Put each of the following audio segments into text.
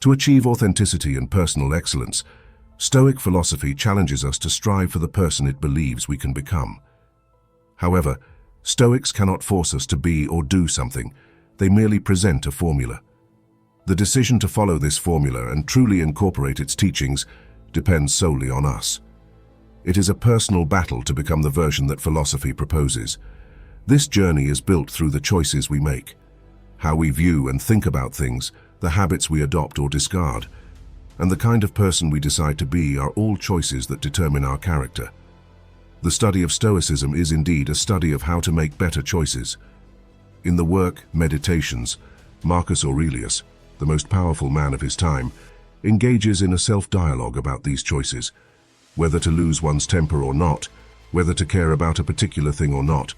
To achieve authenticity and personal excellence, Stoic philosophy challenges us to strive for the person it believes we can become. However, Stoics cannot force us to be or do something. They merely present a formula. The decision to follow this formula and truly incorporate its teachings depends solely on us. It is a personal battle to become the version that philosophy proposes. This journey is built through the choices we make, how we view and think about things, the habits we adopt or discard, and the kind of person we decide to be are all choices that determine our character. The study of Stoicism is indeed a study of how to make better choices. In the work Meditations, Marcus Aurelius, the most powerful man of his time, engages in a self-dialogue about these choices, whether to lose one's temper or not, whether to care about a particular thing or not,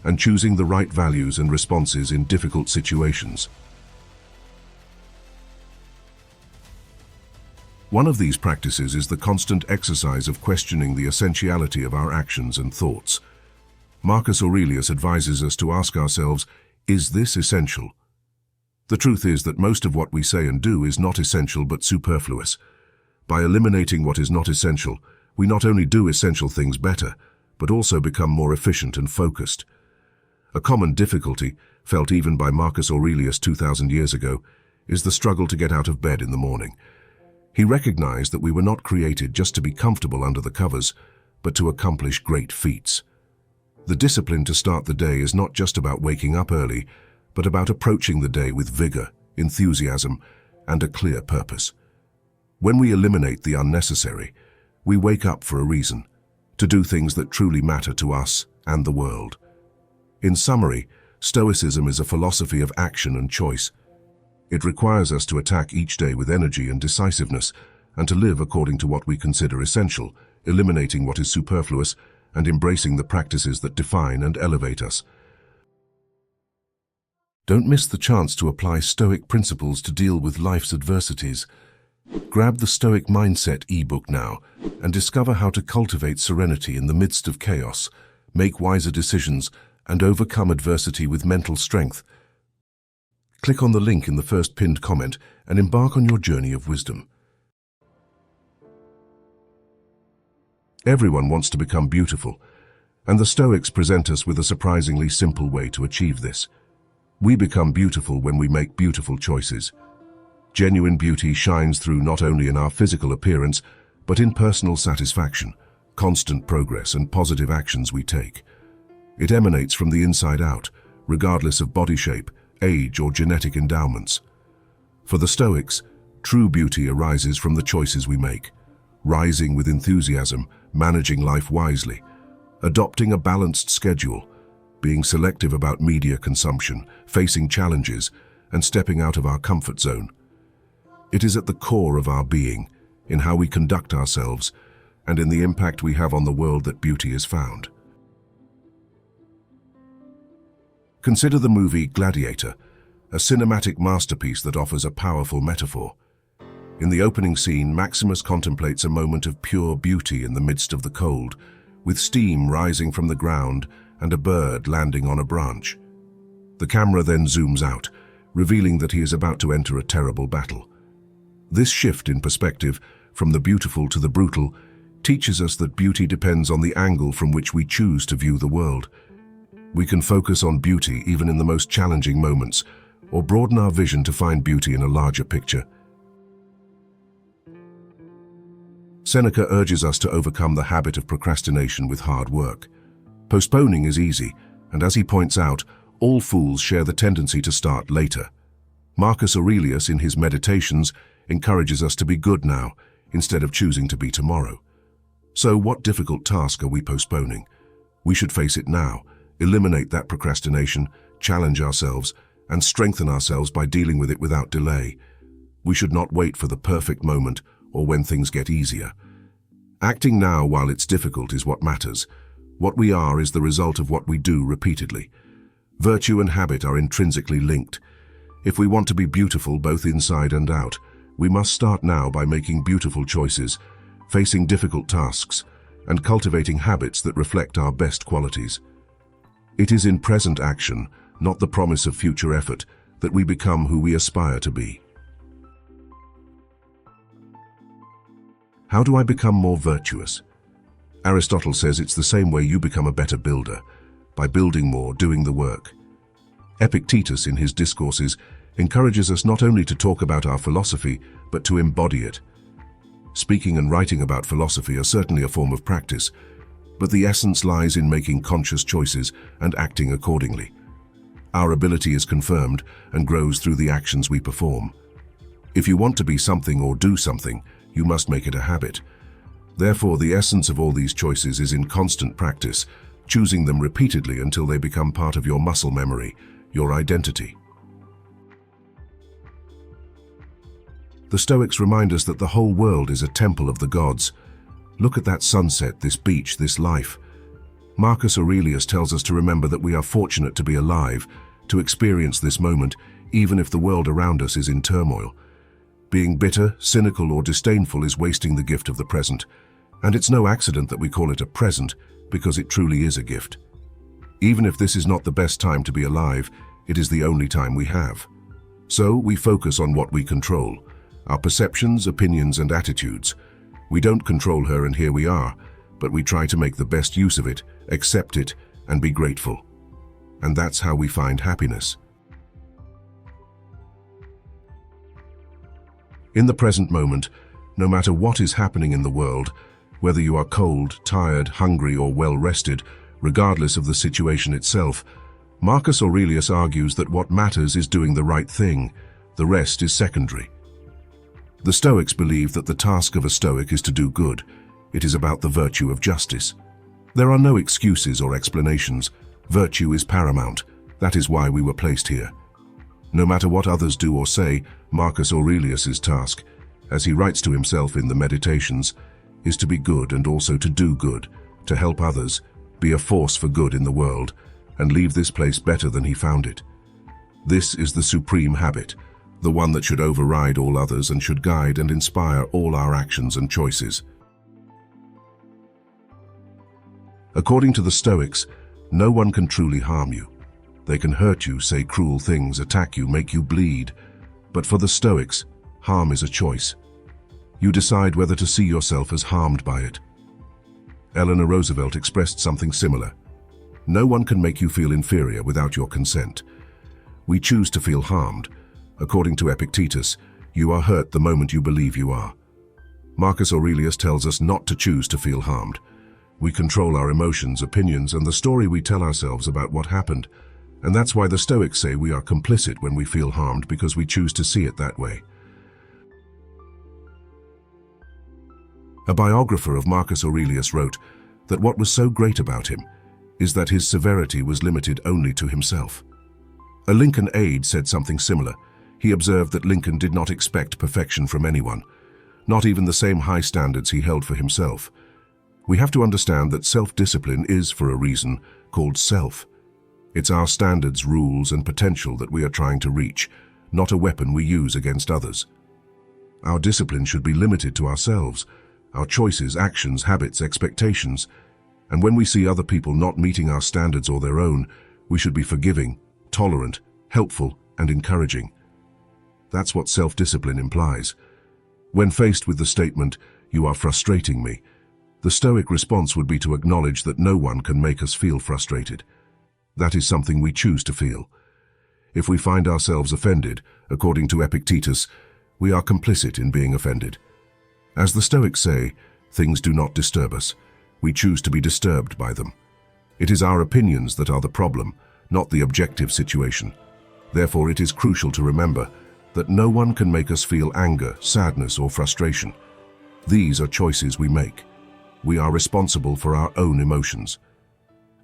and choosing the right values and responses in difficult situations. One of these practices is the constant exercise of questioning the essentiality of our actions and thoughts. Marcus Aurelius advises us to ask ourselves, is this essential? The truth is that most of what we say and do is not essential but superfluous. By eliminating what is not essential, we not only do essential things better, but also become more efficient and focused. A common difficulty, felt even by Marcus Aurelius 2,000 years ago, is the struggle to get out of bed in the morning. He recognized that we were not created just to be comfortable under the covers, but to accomplish great feats. The discipline to start the day is not just about waking up early, but about approaching the day with vigor, enthusiasm, and a clear purpose. When we eliminate the unnecessary, we wake up for a reason, to do things that truly matter to us and the world. In summary, Stoicism is a philosophy of action and choice. It requires us to attack each day with energy and decisiveness, and to live according to what we consider essential, eliminating what is superfluous, and embracing the practices that define and elevate us. Don't miss the chance to apply Stoic principles to deal with life's adversities. Grab the Stoic Mindset ebook now and discover how to cultivate serenity in the midst of chaos, make wiser decisions, and overcome adversity with mental strength. Click on the link in the first pinned comment and embark on your journey of wisdom. Everyone wants to become beautiful, and the Stoics present us with a surprisingly simple way to achieve this. We become beautiful when we make beautiful choices. Genuine beauty shines through not only in our physical appearance, but in personal satisfaction, constant progress, and positive actions we take. It emanates from the inside out, regardless of body shape, age, or genetic endowments. For the Stoics, true beauty arises from the choices we make, rising with enthusiasm, managing life wisely, adopting a balanced schedule, being selective about media consumption, facing challenges, and stepping out of our comfort zone. It is at the core of our being, in how we conduct ourselves, and in the impact we have on the world that beauty is found. Consider the movie Gladiator, a cinematic masterpiece that offers a powerful metaphor. In the opening scene, Maximus contemplates a moment of pure beauty in the midst of the cold, with steam rising from the ground and a bird landing on a branch. The camera then zooms out, revealing that he is about to enter a terrible battle. This shift in perspective, from the beautiful to the brutal, teaches us that beauty depends on the angle from which we choose to view the world. We can focus on beauty even in the most challenging moments, or broaden our vision to find beauty in a larger picture. Seneca urges us to overcome the habit of procrastination with hard work. Postponing is easy, and as he points out, all fools share the tendency to start later. Marcus Aurelius, in his Meditations, encourages us to be good now, instead of choosing to be tomorrow. So what difficult task are we postponing? We should face it now, eliminate that procrastination, challenge ourselves, and strengthen ourselves by dealing with it without delay. We should not wait for the perfect moment or when things get easier. Acting now while it's difficult is what matters. What we are is the result of what we do repeatedly. Virtue and habit are intrinsically linked. If we want to be beautiful both inside and out, we must start now by making beautiful choices, facing difficult tasks, and cultivating habits that reflect our best qualities. It is in present action, not the promise of future effort, that we become who we aspire to be. How do I become more virtuous? Aristotle says it's the same way you become a better builder, by building more, doing the work. Epictetus, in his discourses, encourages us not only to talk about our philosophy, but to embody it. Speaking and writing about philosophy are certainly a form of practice, but the essence lies in making conscious choices and acting accordingly. Our ability is confirmed and grows through the actions we perform. If you want to be something or do something, you must make it a habit. Therefore, the essence of all these choices is in constant practice, choosing them repeatedly until they become part of your muscle memory, your identity. The Stoics remind us that the whole world is a temple of the gods. Look at that sunset, this beach, this life. Marcus Aurelius tells us to remember that we are fortunate to be alive, to experience this moment, even if the world around us is in turmoil. Being bitter, cynical, or disdainful is wasting the gift of the present. And it's no accident that we call it a present, because it truly is a gift. Even if this is not the best time to be alive, it is the only time we have. So we focus on what we control, our perceptions, opinions, and attitudes. We don't control her, and here we are, but we try to make the best use of it, accept it, and be grateful. And that's how we find happiness. In the present moment, no matter what is happening in the world, whether you are cold, tired, hungry, or well-rested, regardless of the situation itself, Marcus Aurelius argues that what matters is doing the right thing. The rest is secondary. The Stoics believe that the task of a Stoic is to do good. It is about the virtue of justice. There are no excuses or explanations. Virtue is paramount. That is why we were placed here. No matter what others do or say, Marcus Aurelius's task, as he writes to himself in the Meditations, is to be good and also to do good, to help others, be a force for good in the world, and leave this place better than he found it. This is the supreme habit, the one that should override all others and should guide and inspire all our actions and choices. According to the Stoics, no one can truly harm you. They can hurt you, say cruel things, attack you, make you bleed. But for the Stoics, harm is a choice. You decide whether to see yourself as harmed by it. Eleanor Roosevelt expressed something similar. No one can make you feel inferior without your consent. We choose to feel harmed. According to Epictetus, you are hurt the moment you believe you are. Marcus Aurelius tells us not to choose to feel harmed. We control our emotions, opinions, and the story we tell ourselves about what happened. And that's why the Stoics say we are complicit when we feel harmed, because we choose to see it that way. A biographer of Marcus Aurelius wrote that what was so great about him is that his severity was limited only to himself. A Lincoln aide said something similar. He observed that Lincoln did not expect perfection from anyone, not even the same high standards he held for himself. We have to understand that self-discipline is, for a reason, called self. It's our standards, rules, and potential that we are trying to reach, not a weapon we use against others. Our discipline should be limited to ourselves, our choices, actions, habits, expectations. And when we see other people not meeting our standards or their own, we should be forgiving, tolerant, helpful, and encouraging. That's what self-discipline implies. When faced with the statement, "You are frustrating me," the Stoic response would be to acknowledge that no one can make us feel frustrated. That is something we choose to feel. If we find ourselves offended, according to Epictetus, we are complicit in being offended. As the Stoics say, things do not disturb us. We choose to be disturbed by them. It is our opinions that are the problem, not the objective situation. Therefore, it is crucial to remember that no one can make us feel anger, sadness, or frustration. These are choices we make. We are responsible for our own emotions.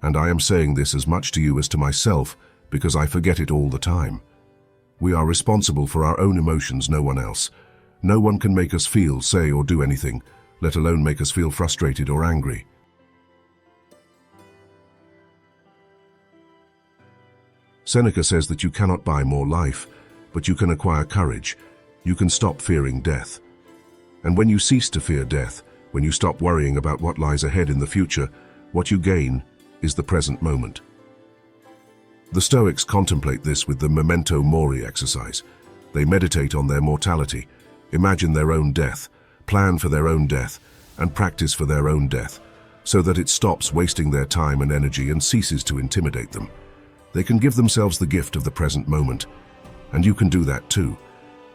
And I am saying this as much to you as to myself, because I forget it all the time. We are responsible for our own emotions, no one else. No one can make us feel, say, or do anything, let alone make us feel frustrated or angry. Seneca says that you cannot buy more life, but you can acquire courage. You can stop fearing death. And when you cease to fear death, when you stop worrying about what lies ahead in the future, what you gain is the present moment. The Stoics contemplate this with the memento mori exercise. They meditate on their mortality, imagine their own death, plan for their own death, and practice for their own death, so that it stops wasting their time and energy and ceases to intimidate them. They can give themselves the gift of the present moment, and you can do that too.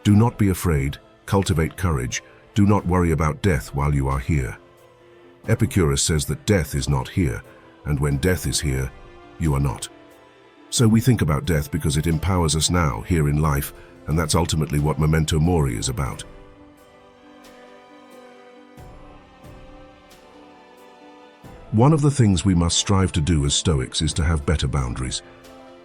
Do not be afraid, cultivate courage, do not worry about death while you are here. Epicurus says that death is not here, and when death is here, you are not. So we think about death because it empowers us now, here in life, and that's ultimately what Memento Mori is about. One of the things we must strive to do as Stoics is to have better boundaries.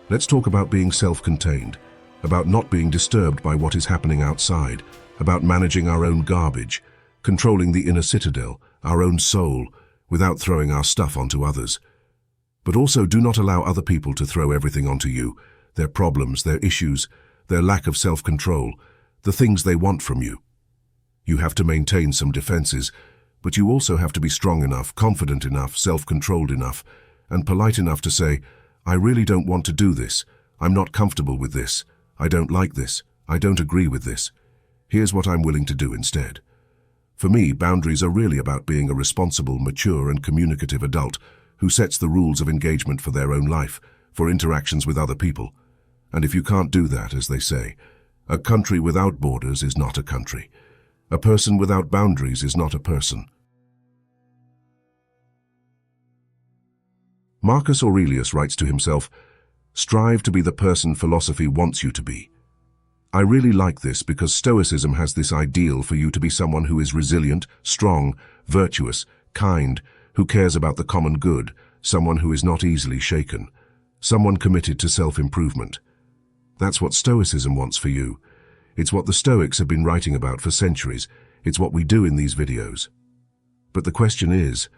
Let's talk about being self-contained, about not being disturbed by what is happening outside, about managing our own garbage, controlling the inner citadel, our own soul, without throwing our stuff onto others. But also do not allow other people to throw everything onto you, their problems, their issues, their lack of self-control, the things they want from you. You have to maintain some defenses, but you also have to be strong enough, confident enough, self-controlled enough, and polite enough to say, I really don't want to do this. I'm not comfortable with this. I don't like this. I don't agree with this. Here's what I'm willing to do instead. For me, boundaries are really about being a responsible, mature, and communicative adult who sets the rules of engagement for their own life, for interactions with other people. And if you can't do that, as they say, a country without borders is not a country. A person without boundaries is not a person. Marcus Aurelius writes to himself, "Strive to be the person philosophy wants you to be." I really like this because Stoicism has this ideal for you to be someone who is resilient, strong, virtuous, kind, who cares about the common good, someone who is not easily shaken, someone committed to self-improvement. That's what Stoicism wants for you. It's what the Stoics have been writing about for centuries. It's what we do in these videos. But the question is,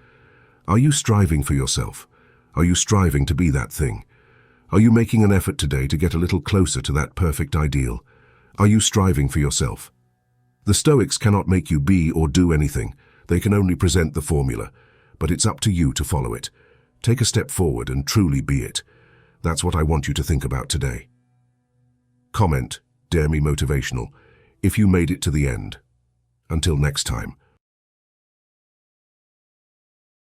are you striving for yourself? Are you striving to be that thing? Are you making an effort today to get a little closer to that perfect ideal? Are you striving for yourself? The Stoics cannot make you be or do anything. They can only present the formula, but it's up to you to follow it. Take a step forward and truly be it. That's what I want you to think about today. Comment, Dare Me Motivational, if you made it to the end. Until next time.